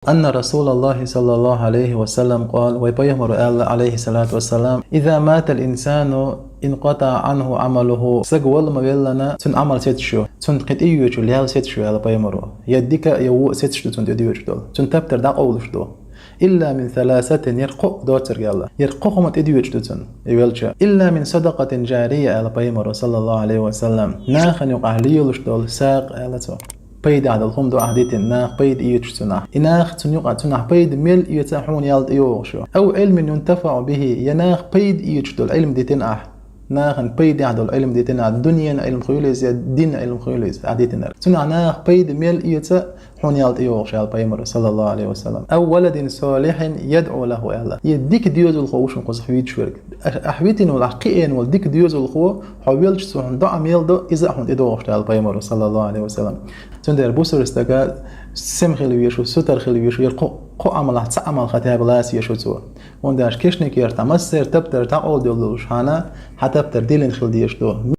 أن رسول الله صلى الله عليه وسلم قال ويبيمر عليه الصلاة والسلام إذا مات الإنسان انقطع عنه عمله سجول مجلنا تن عمل ستشو تن قد إيوشو ليال ستشو على بيمرو يديك يو ستشو تن تديوش دول تن تبتر داق أولش دول إلا من ثلاثة يرقق دوتر يلا يرققهم تديوش تن يولشا إلا من صدقة جارية على بيمرو صلى الله عليه وسلم ناخن يقع ليولش دول ساق على تو بيد عدد الخمدو عهديتن ناخ بيد إيوتشتنا إناخ تنيقع تناخ بيد ميل إيوتاحون يالد إيوغشو أو علم ينتفع به يناخ بيد إيوتشتو العلم دي تنأح ناخن بيد عدد العلم دي تنأح الدنيا علم خيوليز دين علم خيوليز عديتنا تنع ناخ بيد ميل إيوتاحون يالد إيوغشو على بيمر صلى الله عليه وسلم أو ولد صالح يدعو له أهلا يديك ديوز الخوش نقص حويد شورك أحويتين والعقيين والديك ديوز الخو حويلش سوحن دعم يلدو إذا حون إدوغشو على بيمر صلى الله عليه وسلم تندر بوسر استقال سم خلي يشو ستر خلي يشو يرقو عمل تعمل خطيها بلاس يشو تو ونداش كشنك يرتمسر تبتر تعود يلدوش هانا حتى بتر ديلن خلديش دو